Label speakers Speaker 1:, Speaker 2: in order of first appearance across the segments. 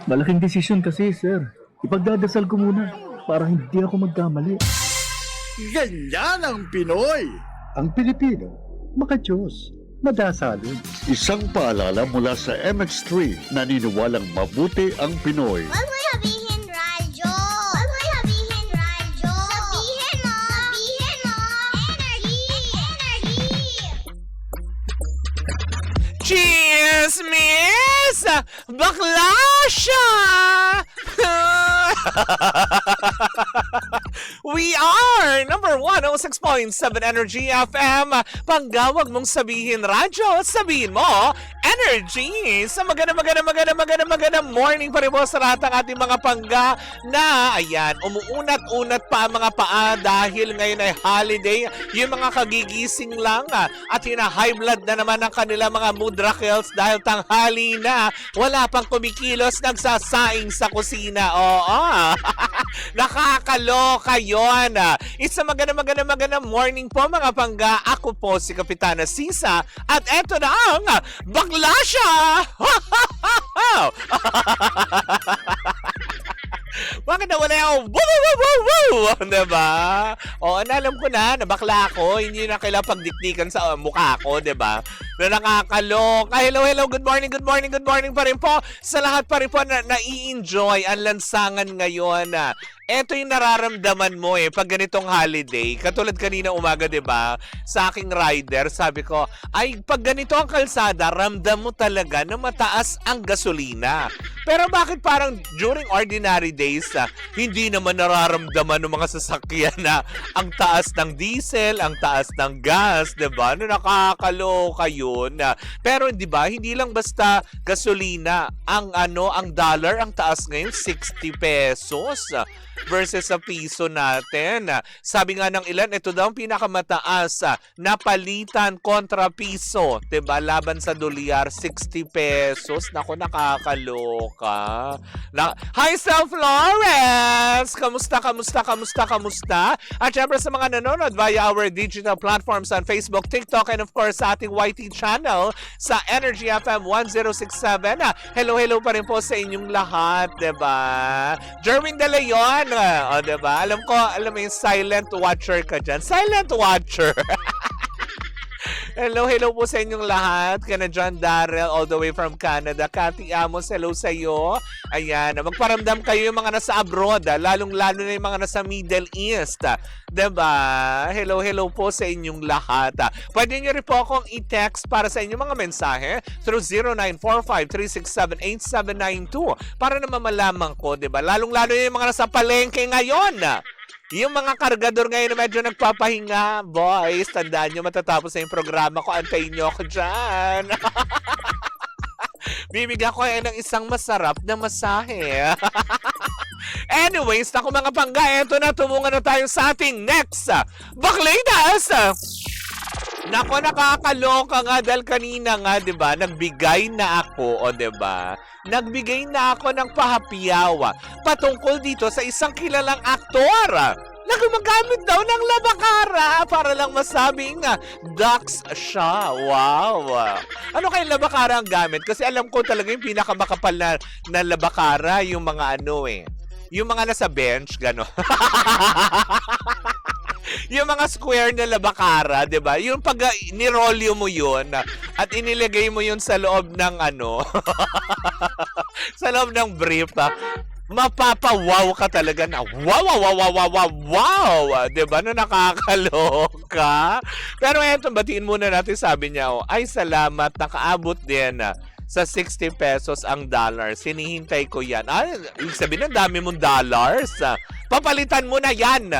Speaker 1: Malaking desisyon kasi, sir. Ipagdadasal ko muna para hindi ako magkamali.
Speaker 2: Ganyan ang Pinoy.
Speaker 3: Ang Pilipino, makajos, madasalin.
Speaker 4: Isang paalala mula sa MX3, naniniwalang mabuti ang Pinoy.
Speaker 5: Huwag mo sabihin radyo! Huwag mo sabihin radyo! Sabihin mo! Sabihin mo! Energy! Energy!
Speaker 6: Cheers, miss! Bakla siya! We are number 106.7 Energy FM. Panggawag mong sabihin radyo, sabihin mo energy. Sa maganda morning pa rin po sa lahat ng ating mga pangga na ayan, umuunat-unat pa ang mga paa dahil ngayon ay holiday. Yung mga kagigising lang at hina-high blood na naman ang kanila mga mudrakels dahil tanghali na. Wala pang kumikilos, nagsasaing sa kusina. Oo. Nakakaloka yun. It's a maganda morning po mga pangga. Ako po si Kapitana Sisa at eto na ang Bakla Siya! Bakit nawala yung woo! Diba? O, alam ko na bakla ako. Hindi na kailangan pagdikdikan sa mukha ko, diba? Na nakakaloka. Hello, good morning pa rin po. Sa lahat pa rin po na nai-enjoy ang lansangan ngayon. Ito yung nararamdaman mo pag ganitong holiday. Katulad kanina umaga, diba? Sa aking rider, sabi ko, ay pag ganito ang kalsada, ramdam mo talaga na mataas ang gasolina. Pero bakit parang during ordinary days, hindi naman nararamdaman ng mga sasakyan na ang taas ng diesel, ang taas ng gas, diba? Na nakakaloka yun. Pero diba, hindi lang basta gasolina. Ang dollar, ang taas ngayon, 60 pesos versus sa piso natin. Sabi nga ng ilan, ito daw ang pinakamataas na palitan kontra piso. Diba? Laban sa dolyar, 60 pesos. Naku, nakakaloka. Hi, Self Lawrence! Kamusta? At syempre sa mga nanonood via our digital platforms on Facebook, TikTok, and of course sa ating YT channel sa Energy FM 1067. Hello pa rin po sa inyong lahat, diba? Jerwin De Leon, diba? Alam mo yung silent watcher ka dyan. Silent watcher! Hello po sa inyong lahat. Kana John Darrell all the way from Canada. Cathy Amos, hello sa iyo. Ayan, magparamdam kayo yung mga nasa abroad, lalong-lalo na yung mga nasa Middle East. Diba? Hello po sa inyong lahat. Pwede nyo rin po akong i-text para sa inyong mga mensahe through 0945-367-8792 para naman malaman ko, diba? Lalong-lalo yung mga nasa palengke ngayon. Yung mga kargador ngayon na medyo nagpapahinga, boys, tandaan nyo matatapos na yung programa ko. Antayin nyo ako dyan. Bibigyan ko ng isang masarap na masahe. Anyways, naku mga pangga, eto na, tumungan na tayo sa ating next Baklitas! Nako, nakakaloka nga dahil kanina nga, diba, nagbigay na ako, diba? Nagbigay na ako ng pahapyaw patungkol dito sa isang kilalang aktor na gumagamit daw ng labakara para lang masabing ducks siya. Wow! Ano kayong labakara ang gamit? Kasi alam ko talaga yung pinakamakapal na labakara, yung mga yung mga nasa bench, gano'n. Yung mga square na labakara, 'di ba? Yung pag nirolyo mo 'yun at inilagay mo 'yun sa loob ng sa loob ng brief, mapapawaw ka talaga na wow, 'di ba? No, nakakaloka. Pero eto, batiin muna natin, sabi niya, ay salamat, nakaabot din sa 60 pesos ang dollars. Hinihintay ko yan. Ibig sabihin, ang dami mong dollars. Papalitan mo na yan.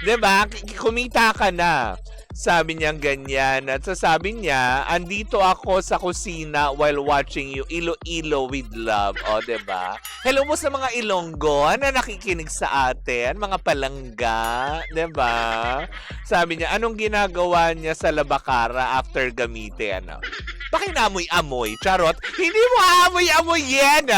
Speaker 6: Diba? Kumita ka na. Sabi niya ganyan. At sasabi niya, andito ako sa kusina while watching you. Iloilo with love. O, diba? Hello mo sa mga Ilonggo na nakikinig sa atin. Mga palangga. Diba? Sabi niya, anong ginagawa niya sa labakara after gamitin? Bakit naamoy-amoy? Charot? Hindi mo aamoy-amoy yan!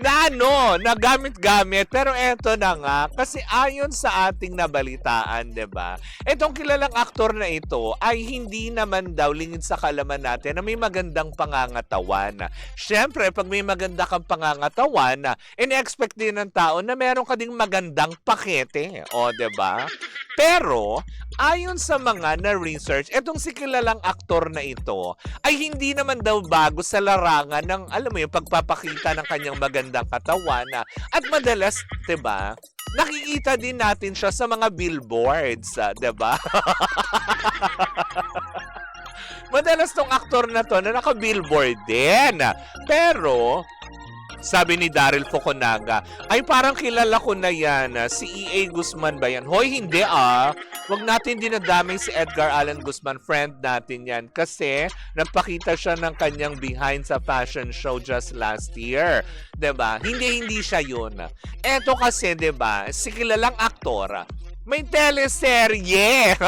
Speaker 6: na ano, na gamit-gamit. Pero eto na nga, kasi ayon sa ating nabalitaan, 'di ba? Etong kilalang aktor na ito ay hindi naman daw lingid sa kalaman natin na may magandang pangangatawan. Siyempre, pag may maganda kang pangangatawan, in-expect din ng tao na meron ka ding magandang pakete. O, 'di ba? Pero, ayon sa mga na-research, etong si kilalang aktor na ito ay hindi naman daw bago sa larangan ng, alam mo yung pagpapakita ng kanyang magandang katawan. At madalas, 'di ba, nakikita din natin siya sa mga billboards, 'di ba? Madalas tong aktor na to na naka-billboard din. Pero, sabi ni Daryl Fukunaga, ay parang kilala ko na yan. Si E.A. Guzman ba yan? Hoy, hindi Wag natin dinadamay si Edgar Allan Guzman. Friend natin yan. Kasi nagpakita siya ng kanyang behind sa fashion show just last year. 'Di ba? Hindi siya yun. Eto kasi, 'di ba, si kilalang aktor, may teleserye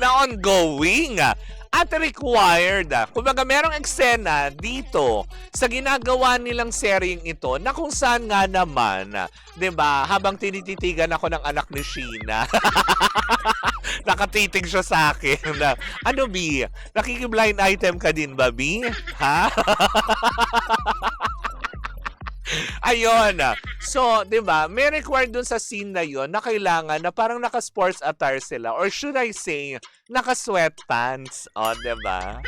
Speaker 6: na ongoing. At required. Kumbaga, merong eksena dito sa ginagawa nilang seryeng ito na kung saan nga naman, 'di ba, habang tinititigan ako ng anak ni Sheena, nakatitig siya sa akin na, ano, B? Nakiki-blind item ka din ba, B? Ha? Ayun. So, 'di ba? May required dun sa scene na 'yon na kailangan na parang naka-sports attire sila, or should I say, naka-sweatpants. O, 'di ba?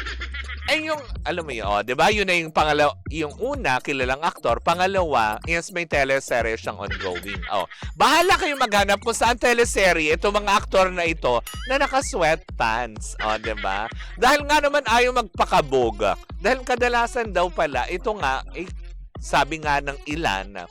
Speaker 6: Eh yung, alam mo 'yun, 'di ba? Yun na yung pangalawa, yung una, kilalang aktor. Pangalawa, is may teleserye siyang ongoing. Oh, bahala kayong maghanap kung saan teleserye ito mga aktor na ito na naka-sweatpants. O, 'di ba? Dahil nga naman ayaw magpakabog. Dahil kadalasan daw pala, ito nga, sabi nga ng ilan,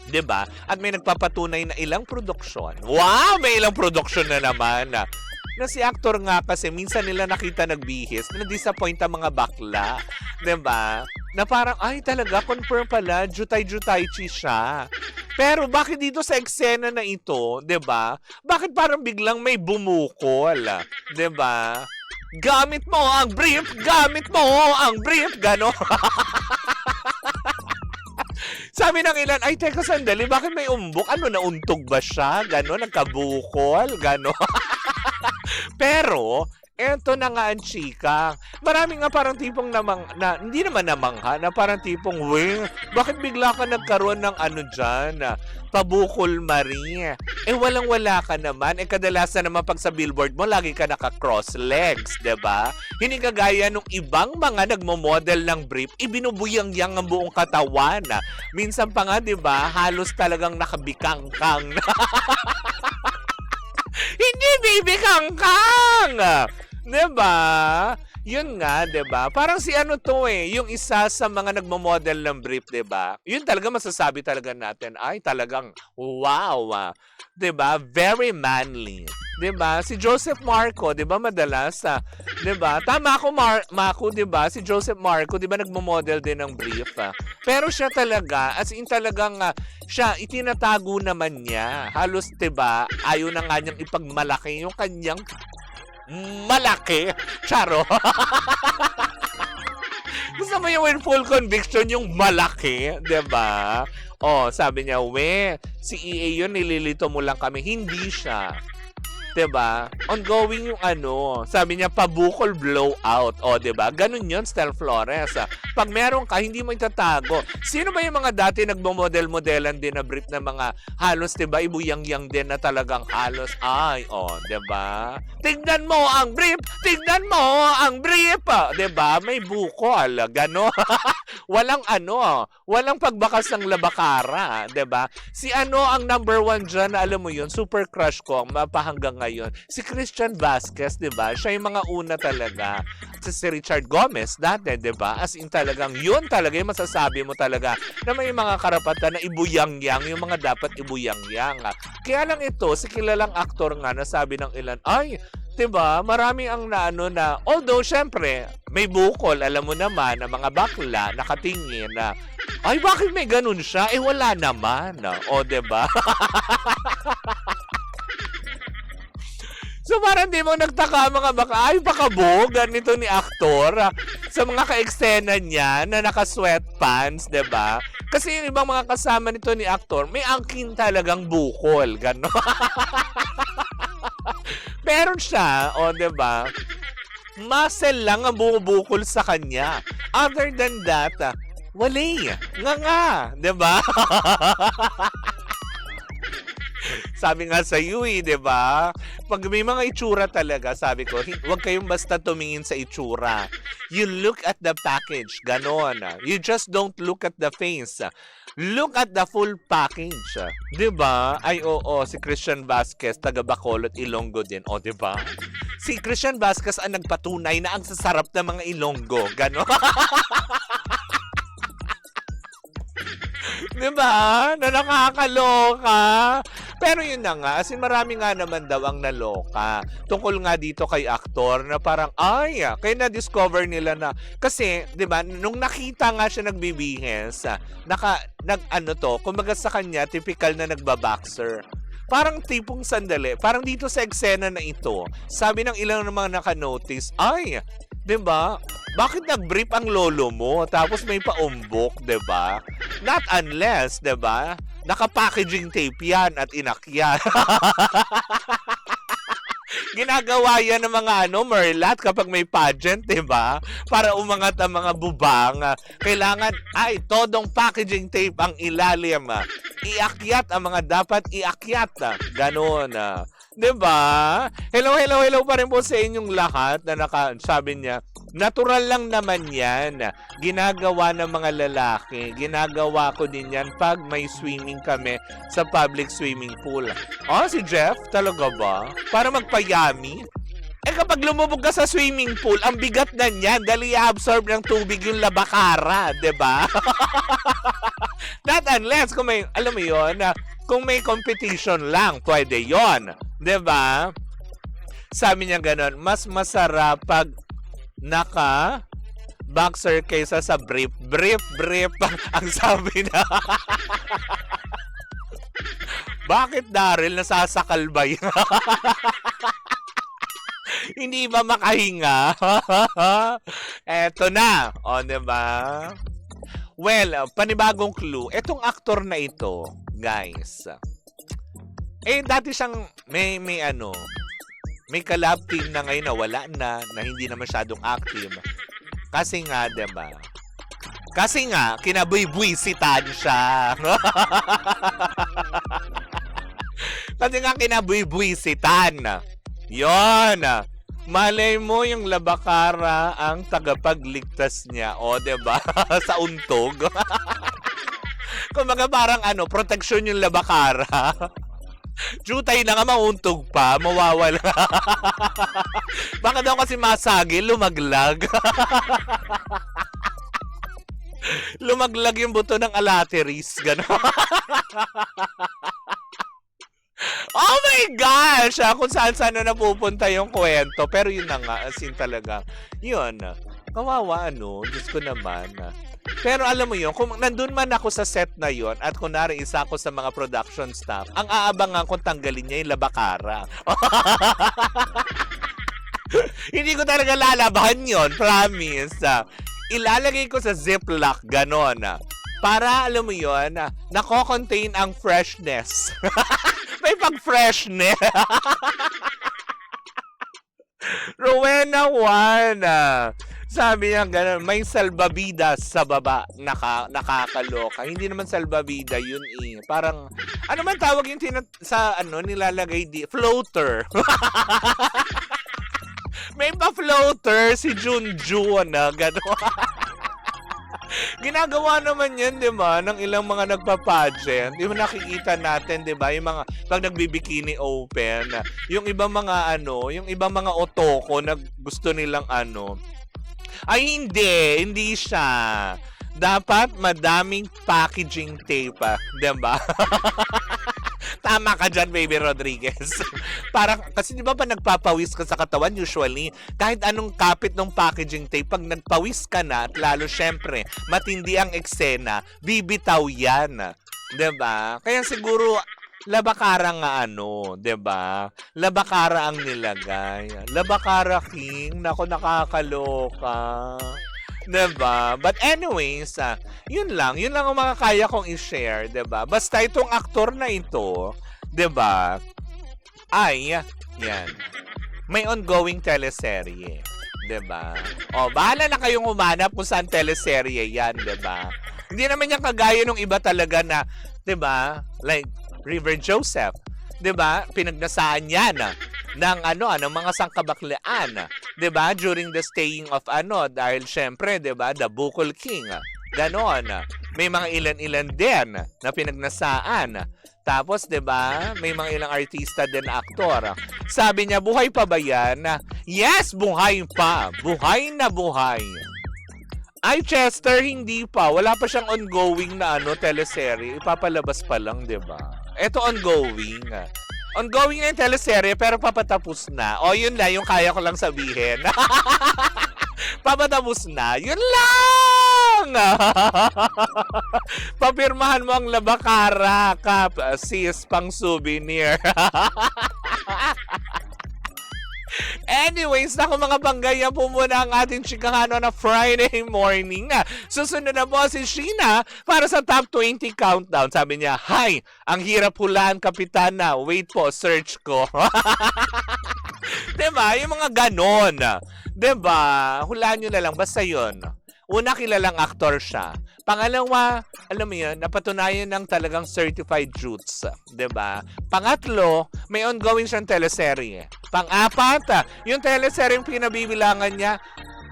Speaker 6: 'di ba? At may nagpapatunay na ilang produksyon. Wow, may ilang produksyon na naman. Na si aktor nga kasi minsan nila nakita nagbihis, na-disappoint ang mga bakla, 'di ba? Na parang ay talaga confirm pala, jutay-jutay chi siya. Pero bakit dito sa eksena na ito, 'di ba? Bakit parang biglang may bumukol, 'di ba? Gamit mo ang brief, gamit mo ang brief, gano. Sabi ng ilan, ay teka sandali, bakit may umbok? Ano, nauntog ba siya? Gano, nagkabukol? Gano. Pero, eto na nga ang chika. Marami nga parang tipong hindi naman namangha, na parang tipong, bakit bigla ka nagkaroon ng ano dyan? Pabukol Marie. Eh walang-wala ka naman. Eh kadalasan naman pag sa billboard mo, lagi ka naka-cross legs, 'di ba? Hindi kagaya nung ibang mga nagmo-model ng brief, ibinubuyang-yang ang buong katawan. Minsan pa nga, 'di ba, halos talagang nakabikangkang. Hindi baby kangkang. 'Di ba? Yun nga, 'di ba? Parang si ano to yung isa sa mga nagmo-model ng brief, 'di ba? Yun talaga masasabi talaga natin, ay talagang wow, 'di ba? Very manly. 'Di ba? Si Joseph Marco, 'di ba, madalas 'di ba? Tama ako, Marco, 'di ba? Si Joseph Marco, 'di ba, nagmo-model din ng brief. Pero siya talaga, as in talagang siya itinatago naman niya. Halos, 'di ba? Ayaw na nga niyang ipagmalaki yung kanyang malaki. Charo. Gusto mo yung with full conviction, yung malaki, 'di ba? Oh, sabi niya, si EA yun, nililito mo lang kami. Hindi siya. 'Di ba? Ongoing yung ano. Sabi niya, pabukol blowout. O, 'di ba? Ganun 'yon, Stel Flores. Pag meron ka, hindi mo itatago. Sino ba yung mga dati nagmo-model-modelan din na brief na mga halos, 'di ba? Ibuyang-yang din na talagang halos. Ay, 'di ba? Tignan mo ang brief. Tignan mo ang brief. 'Di ba? May bukol, gano. Walang pagbakas ng labakara, 'di ba? Si ano ang number 1 diyan, alam mo 'yun, super crush ko ang mapahanggang ngayon, si Christian Vasquez, 'di ba? Siya yung mga una talaga. Si Richard Gomez dati, 'di ba? As in talagang yun talaga yung masasabi mo talaga na may mga karapatan na ibuyang-yang yung mga dapat ibuyang-yang. Kaya lang ito, si kilalang aktor nga, nasabi ng ilan, ay, 'di ba? Marami ang na although syempre may bukol, alam mo naman, ang mga bakla nakatingin na ay, bakit may ganun siya? Eh wala naman. O, 'di ba? So parang di mo nagtaka mga baka, ay pakabog, ganito ni aktor sa mga ka-eksena niya na naka-sweatpants, 'di ba? Kasi yung ibang mga kasama nito ni aktor, may angkin talagang bukol, gano'n. Meron siya, o 'di ba? Muscle lang ang bumubukol sa kanya. Other than that, wala. Nga, 'di ba? Sabi nga sa iyo, 'di ba? Pag may mga itsura talaga, sabi ko, huwag kayong basta tumingin sa itsura. You look at the package, ganon. You just don't look at the face. Look at the full package. 'Di ba? Ay oo, si Christian Vasquez, taga Bacolod, Ilonggo din. O 'di ba? Si Christian Vasquez ang nagpatunay na ang sasarap ng mga Ilonggo, ganon. 'Di ba? Na nakakaloka. Pero yun na nga, as in marami nga naman daw ang naloka. Tungkol nga dito kay aktor na parang, ay, kaya na-discover nila na, kasi, di ba, nung nakita nga siya nagbibihis, kumbaga sa kanya, typical na nagbaboxer. Parang tipong sandali, parang dito sa eksena na ito, sabi ng ilang mga naka-notice, ay, di ba, bakit nag-brief ang lolo mo tapos may paumbok, di ba? Not unless, di ba, naka-packaging tape yan at inakyan. Ginagawa yan ng mga merlat kapag may pageant, diba? Para umangat ang mga bubang. Kailangan, todong packaging tape ang ilalim. Iakyat ang mga dapat iakyat. Ganon. Diba? Hello pa rin po sa inyong lahat na sabi niya, natural lang naman yan. Ginagawa ng mga lalaki. Ginagawa ko din yan pag may swimming kami sa public swimming pool. Si Jeff? Talaga ba? Para magpayami? Kapag lumubog ka sa swimming pool, ang bigat na niyan. Dali i-absorb ng tubig yung labakara. Diba? Not unless, kung may, alam mo yun, kung may competition lang, pwede yon, 'di ba? Sabi niya gano'n, mas masarap pag naka-boxer kaysa sa brief. Brief, ang sabi na. Bakit, Daryl, nasasakal ba yan? Hindi ba makahinga? Eto na. O, 'di ba? Well, panibagong clue. Etong aktor na ito, guys. Dati siyang may collab team na ngayon na wala na hindi na masyadong active. Kasi nga, 'di ba? Kasi nga, kinabuy-buisitan siya. Kasi nga, kinabuy-buisitan. Yon. Malay mo yung labakara ang tagapagligtas niya. O, 'di ba? Sa untog. Kumbaga parang proteksyon yung labakara. Jutay na nga, mauntog pa, mawawala. Baka daw kasi masagi, lumaglag. Lumaglag yung buto ng alateris, gano'n. Oh my gosh! Kung saan na napupunta yung kwento. Pero yun na nga, as in talaga. Yun. Kawawa, Diyos ko naman. Pero alam mo yun, kung nandun man ako sa set na yun, at kunwari isa ako sa mga production staff, ang aabangan kong tanggalin niya yung labakara. Hindi ko talaga lalabahan yun, promise. Ilalagay ko sa ziplock, ganon. Para, alam mo yun, nako-contain ang freshness. May pag-freshness. Rowena Juan. Sabi niya gano'n, may salbavidas sa baba. Nakakaloka. Hindi naman salbavida, yun eh. Parang, ano man tawag yung nilalagay floater. May pa-floater si Junjun, gano'n. Ginagawa naman yan, di ba, ng ilang mga nagpa-pageant. Di ba nakikita natin, di ba, yung mga, pag nagbibikini open, yung ibang mga yung ibang mga otoko na gusto nilang ay hindi siya. Dapat madaming packaging tape, di ba? Tama ka dyan, Baby Rodriguez. Parang, kasi di ba pa nagpapawis ka sa katawan, usually, kahit anong kapit ng packaging tape, pag nagpawis ka na, at lalo syempre, matindi ang eksena, bibitaw yan. Di ba? Kaya siguro, Labakara nga ano, 'di ba? Labakara ang nilagay. Labakara King, nako nakakaloka. 'Di ba? But anyways, yun lang ang mga kaya kong i-share, 'di ba? Basta itong aktor na ito, 'di ba? Ay, yan. May ongoing teleserye, 'di ba? O, bahala na kayong umanap kung saan teleserye 'yan, 'di ba? Hindi naman yan kagaya nung iba talaga na, 'di ba? Like River Joseph, 'di ba? Pinagnasaan yan ng ng mga sangkabaklaan, 'di ba? During the staying of dahil syempre, 'di ba? The Bukol King. Ganon. May mga ilan-ilan din na pinagnasaan. Tapos, 'di ba? May mga ilang artista din na aktor. Sabi niya, buhay pa ba yan? Yes, buhay pa. Buhay na buhay. Ay, Chester, hindi pa. Wala pa siyang ongoing na teleserye. Ipapalabas pa lang, 'di ba? Ito ongoing. Ongoing na yung teleserye pero papatapos na. O, yun lang yung kaya ko lang sabihin. Papatapos na. Yun lang! Papirmahan mo ang Labakara, Kap, sis, pang souvenir. Anyways, naku mga banggay, yan po muna ang ating chikahano na Friday morning. Susunod na po si Sheena para sa Top 20 Countdown. Sabi niya, hi, ang hirap hulaan, Kapitana. Wait po, search ko. Diba? Yung mga ganon. Diba? Hulaan nyo na lang. Basta yun. Una, kilalang aktor siya. Pangalawa, alam mo yun, napatunayan ng talagang certified roots. Diba? Pangatlo, may ongoing siyang teleserye. Pang-apat, yung teleserye yung pinabibilangan niya,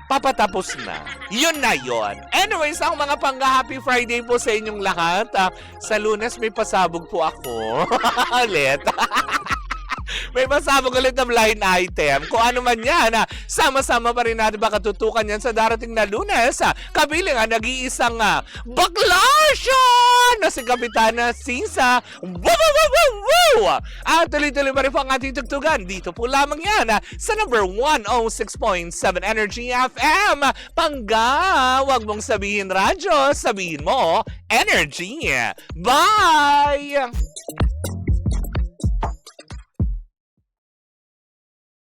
Speaker 6: papatapos na. Yun na yun. Anyways, ang mga pangga-happy Friday po sa inyong lahat. Sa Lunes, may pasabog po ako. Ulit. May pasabog ulit na blind item. Kung ano man yan, sama-sama pa rin natin baka tutukan yan sa darating na Lunes. Kabilang nag-iisang baklasyon na si Kapitana Sisa. Woo! At tuloy-tuloy pa rin po ang ating tugtugan. Dito po lamang yan sa number 106.7 Energy FM. Pangga, wag mong sabihin radyo, sabihin mo Energy. Bye!